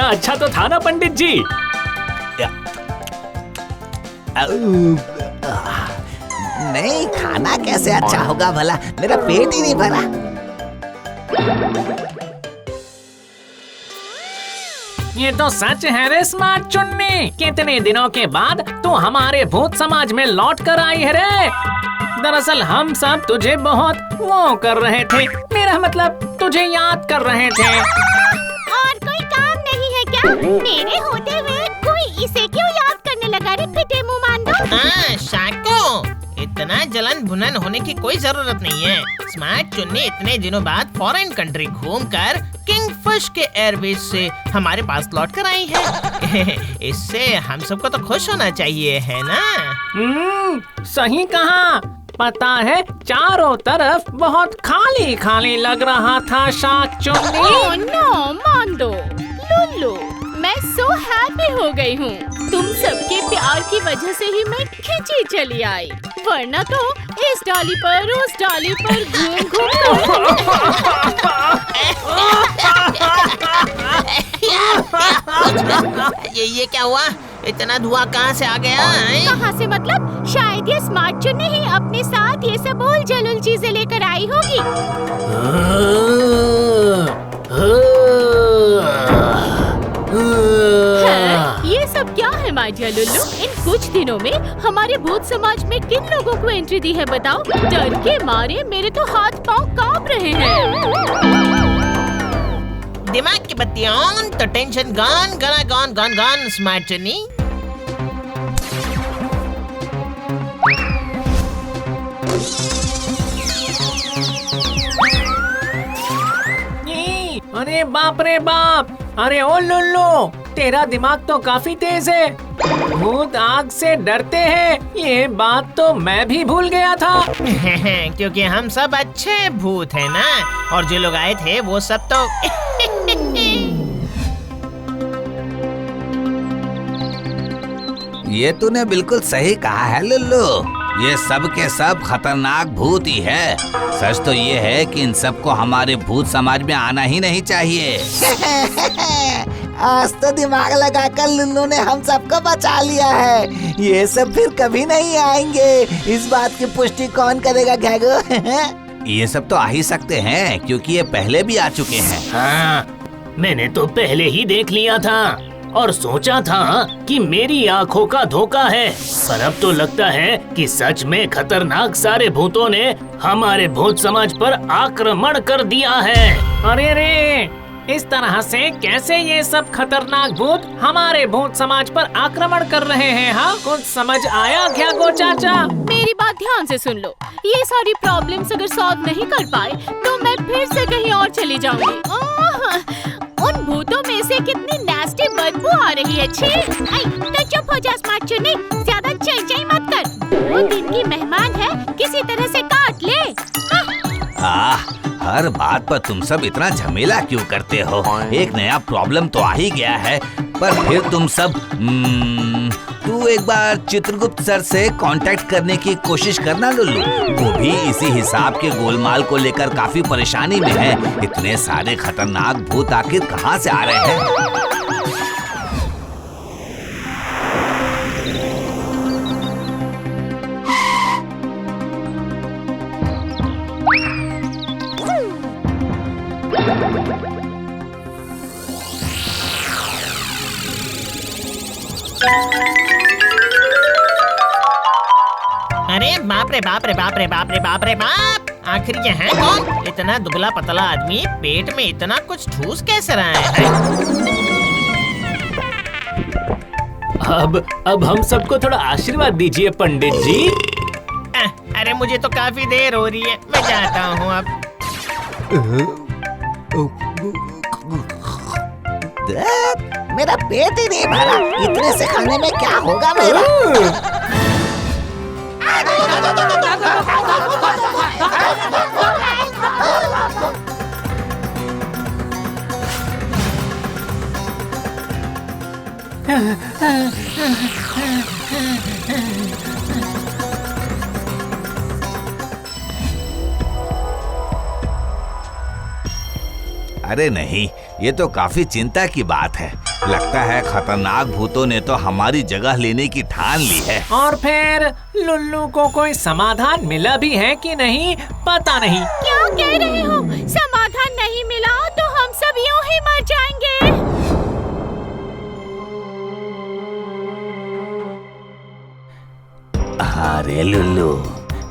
अच्छा तो था ना पंडित जी? नहीं, खाना कैसे अच्छा होगा भला, मेरा पेट ही नहीं भरा। ये तो सच है रे स्मार्ट चुन्नी, कितने दिनों के बाद तू हमारे भूत समाज में लौट कर आई है रे। दरअसल हम सब तुझे बहुत वो कर रहे थे, मेरा मतलब तुझे याद कर रहे थे। और कोई काम नहीं है क्या? मेरे होते हुए कोई इसे क्यों याद करने लगा रे फिटे मुँह मांडो? हाँ शाको, इतना जलन भुनन होने की कोई जरूरत नहीं है। स्मार्ट चुन्नी इतने दिनों बाद फॉरेन कंट्री घूमकर किंगफिश के एयरवेज से हमारे पास लौट कर आई है। इससे हम सबको तो खुश होना चाहिए, है ना? सही कहा। पता है चारों तरफ बहुत खाली खाली लग रहा था शाक चुन्नी। ओह नो मांडो, लुल्लू, मैं सो हैप्पी हो गई हूँ। तुम सबके प्यार की वजह से ही मैं खिंची चली आई, वरना तो इस डाली पर उस डाली पर घूम ये क्या हुआ? इतना धुआं कहाँ से आ गया? कहाँ से मतलब? शायद ये स्मार्ट चुन्नी ही अपने साथ ये सब उल जलुल चीजें लेकर आई होगी। ये सब क्या है माजिया लुल्लू? इन कुछ दिनों में हमारे भूत समाज में किन लोगों को एंट्री दी है बताओ? डर के मारे मेरे तो हाथ पांव कांप रहे हैं। दिमाग की बत्ती ऑन तो टेंशन गॉन, गना गॉन गॉन गॉन स्मार्ट चुन्नी। अरे बाप रे बाप, अरे ओ लुल्लू, तेरा दिमाग तो काफी तेज है। भूत आग से डरते हैं, ये बात तो मैं भी भूल गया था। क्योंकि हम सब अच्छे भूत हैं ना, और जो लोग आए थे वो सब तो ये तूने बिल्कुल सही कहा है लुल्लू, ये सब के सब खतरनाक भूत ही है। सच तो ये है कि इन सबको हमारे भूत समाज में आना ही नहीं चाहिए। आज तो दिमाग लगाकर लुल्लू ने हम सबको बचा लिया है, ये सब फिर कभी नहीं आएंगे। इस बात की पुष्टि कौन करेगा घैगो? ये सब तो आ ही सकते हैं क्योंकि ये पहले भी आ चुके हैं। हाँ, मैंने तो पहले ही देख लिया था और सोचा था कि मेरी आंखों का धोखा है, पर अब तो लगता है कि सच में खतरनाक सारे भूतों ने हमारे भूत समाज पर आक्रमण कर दिया है। अरे रे, इस तरह से कैसे ये सब खतरनाक भूत हमारे भूत समाज पर आक्रमण कर रहे हैं? हाँ, कुछ समझ आया क्या गो चाचा? मेरी बात ध्यान से सुन लो, ये सारी प्रॉब्लम्स अगर सॉल्व नहीं कर पाए तो मैं फिर से कहीं और चली जाऊंगी। उन भूतों में से कितनी नास्टी बदबू आ रही है। छी! आई, तो चुप हो जा स्मार्ट चुन्नी, ज्यादा चई मत कर। वो दिन की मेहमान है, किसी तरह से काट ले। हर बात पर तुम सब इतना झमेला क्यों करते हो? एक नया प्रॉब्लम तो आ ही गया है, पर फिर तुम सब तू एक बार चित्रगुप्त सर से कांटेक्ट करने की कोशिश करना लुल्लू, वो भी इसी हिसाब के गोलमाल को लेकर काफी परेशानी में है। इतने सारे खतरनाक भूत आखिर कहाँ से आ रहे हैं? अरे बाप रे बाप रे बाप रे बाप रे बाप रे बाप, आखिर ये है कौन? इतना दुबला पतला आदमी पेट में इतना कुछ ठूस कैसे रहा है? अब हम सबको थोड़ा आशीर्वाद दीजिए पंडित जी। अरे मुझे तो काफी देर हो रही है, मैं जाता हूँ अब। मेरा पेट ही नहीं भरा, इतने से खाने में क्या होगा मेरा? अरे नहीं, ये तो काफी चिंता की बात है। लगता है खतरनाक भूतों ने तो हमारी जगह लेने की ठान ली है। और फिर लुल्लू को कोई समाधान मिला भी है कि नहीं पता नहीं। क्या कह रहे हो? समाधान नहीं मिला तो हम सब यूं ही मर जाएंगे। अरे लुल्लू,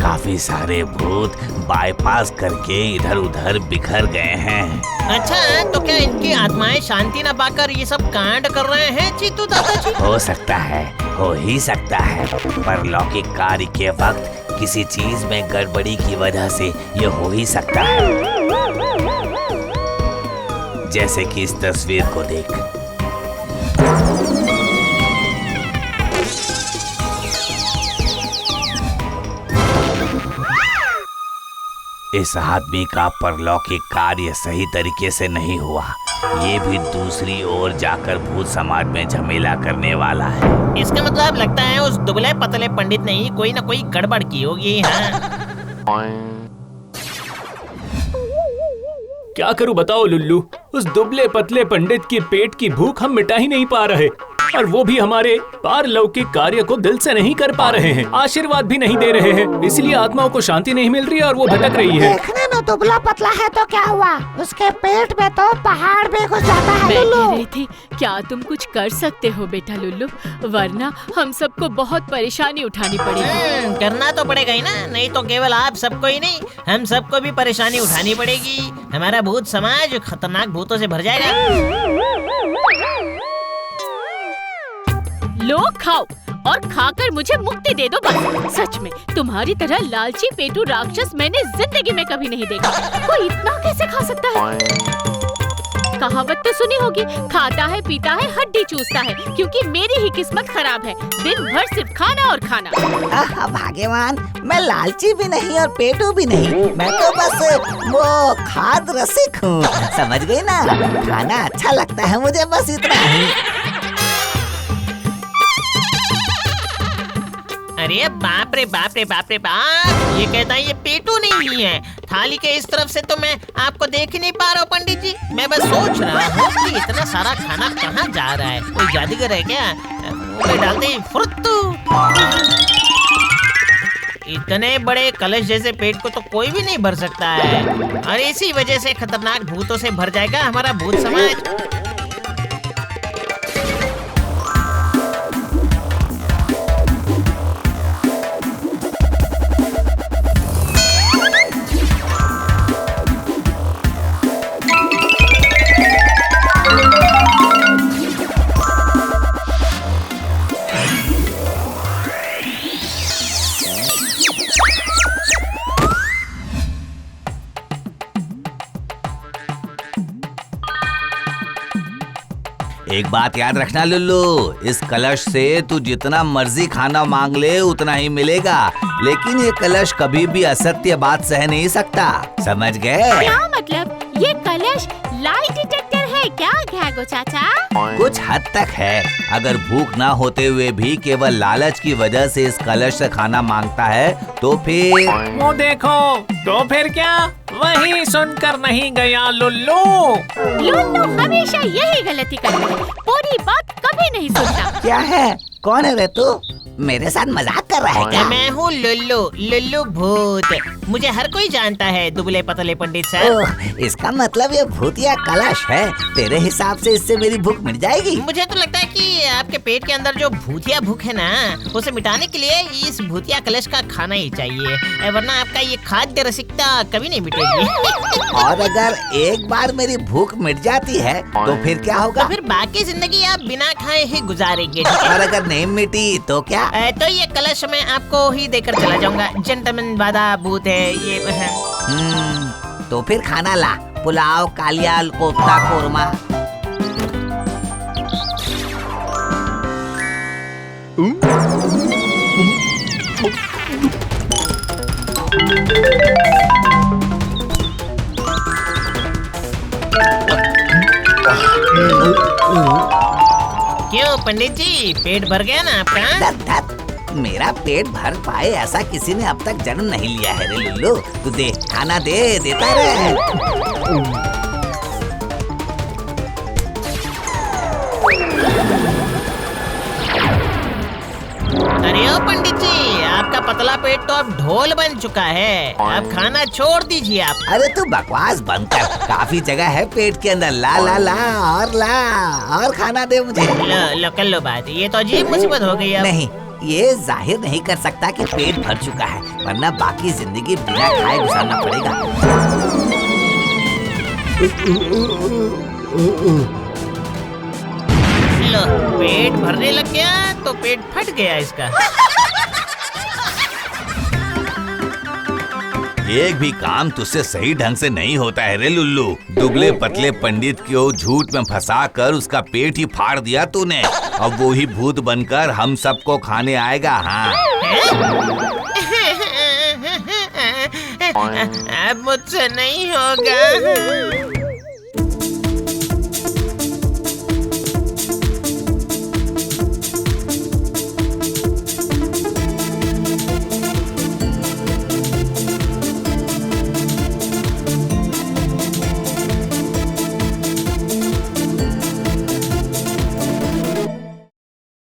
काफी सारे भूत बाईपास करके इधर उधर बिखर गए हैं। अच्छा, तो क्या इनकी आत्माएं शांति न पाकर ये सब कांड कर रहे हैं चीतू दादाजी? हो सकता है, हो ही सकता है, पर लौकिक कार्य के वक्त किसी चीज में गड़बड़ी की वजह से ये हो ही सकता है। जैसे कि इस तस्वीर को देख। इस आदमी का परलौकिक कार्य सही तरीके से नहीं हुआ। ये भी दूसरी ओर जाकर भूत समाज में झमेला करने वाला है। इसका मतलब लगता है उस दुबले पतले पंडित ने ही कोई न कोई गड़बड़ की होगी। हाँ। क्या करूं बताओ लुल्लू, उस दुबले पतले पंडित की पेट की भूख हम मिटा ही नहीं पा रहे, और वो भी हमारे पारलौकिक कार्य को दिल से नहीं कर पा रहे हैं, आशीर्वाद भी नहीं दे रहे हैं, इसलिए आत्माओं को शांति नहीं मिल रही है और वो भटक रही है। देखने में दुबला पतला है तो क्या हुआ, उसके पेट में तो पहाड़ भी घुस जाता है। मैं लुल्लू, कह रही थी क्या तुम कुछ कर सकते हो बेटा लुल्लू, वरना हम सबको बहुत परेशानी उठानी पड़ेगी। करना तो पड़ेगा ही ना, नहीं तो केवल आप सबको ही नहीं, हम सबको भी परेशानी उठानी पड़ेगी। हमारा भूत समाज खतरनाक भूतों से भर जाएगा। लो खाओ और खाकर मुझे मुक्ति दे दो बस। सच में तुम्हारी तरह लालची पेटू राक्षस मैंने जिंदगी में कभी नहीं देखा। कोई इतना कैसे खा सकता है? कहावत तो सुनी होगी, खाता है पीता है हड्डी चूसता है, क्योंकि मेरी ही किस्मत खराब है, दिन भर सिर्फ खाना और खाना। भाग्यवान, मैं लालची भी नहीं और पेटू भी नहीं, मैं तो बस वो खाद रसिक हूँ, समझ गई ना। खाना अच्छा लगता है मुझे, बस इतना ही। अरे बाप रे बाप रे बाप रे बाप, ये कहता है ये पेटू नहीं है। थाली के इस तरफ से तो मैं आपको देख ही नहीं पा रहा हूँ पंडित जी। मैं बस सोच रहा हूँ कि इतना सारा खाना कहाँ जा रहा है, कोई जादूगर है क्या? मुंह में डालते ही फुर्तू। इतने बड़े कलश जैसे पेट को तो कोई भी नहीं भर सकता है, और इसी वजह से खतरनाक भूतों से भर जाएगा हमारा भूत समाज। एक बात याद रखना लुल्लू, इस कलश से तू जितना मर्जी खाना मांग ले उतना ही मिलेगा, लेकिन ये कलश कभी भी असत्य बात सह नहीं सकता, समझ गए? क्या मतलब? ये कलश लाई डिटेक्टर है क्या घैगो चाचा? कुछ हद तक है। अगर भूख ना होते हुए भी केवल लालच की वजह से इस कलश से खाना मांगता है तो फिर वो देखो, तो फिर क्या वही सुनकर नहीं गया लुल्लू। लुल्लू हमेशा यही गलती करता है, पूरी बात कभी नहीं सुनता। क्या है, कौन है रे तू? मेरे साथ मजाक कर रहा है क्या? मैं हूँ लुल्लू, लुल्लू भूत। मुझे हर कोई जानता है दुबले पतले पंडित सर। ओह, इसका मतलब ये भूतिया कलश है। तेरे हिसाब से इससे मेरी भूख मिट जाएगी? मुझे तो लगता है कि आपके पेट के अंदर जो भूतिया भूख है ना, उसे मिटाने के लिए इस भूतिया कलश का खाना ही चाहिए, वरना आपका ये खाद्य रसिकता कभी नहीं मिटेगी। और अगर एक बार मेरी भूख मिट जाती है तो फिर क्या होगा? तो फिर बाकी जिंदगी आप बिना खाए ही गुजारेंगे, ठीक है? और अगर नहीं मिटी तो क्या? तो ये कलश मैं आपको ही देकर चला जाऊंगा। जेंटलमैन वादा भूत है ये। तो फिर खाना ला, पुलाव, कालिया, कोफ्ता, कोरमा। क्यों पंडित जी, पेट भर गया ना आपका? धत धत, मेरा पेट भर पाए ऐसा किसी ने अब तक जन्म नहीं लिया है रे लुल्लू। तू दे, खाना दे, देता रहे। अरे ओ पंडित जी, आपका पतला पेट तो अब ढोल बन चुका है। अब खाना छोड़ दीजिए आप। अरे तू बकवास बंद कर, काफी जगह है पेट के अंदर। ला ला ला और खाना दे मुझे। लो कर लो बात, ये तो अजीब मुसीबत हो गई अब। नहीं, ये जाहिर नहीं कर सकता कि पेट भर चुका है, वरना बाकी जिंदगी बिना खाए गुजारना पड़ेगा। लो, पेट भरने लग गया तो पेट फट गया इसका। एक भी काम तुझसे सही ढंग से नहीं होता है रे लुल्लू। दुबले पतले पंडित को झूठ में फंसा कर उसका पेट ही फाड़ दिया तूने। अब वो ही भूत बनकर हम सबको खाने आएगा। हाँ, अब मुझसे नहीं होगा।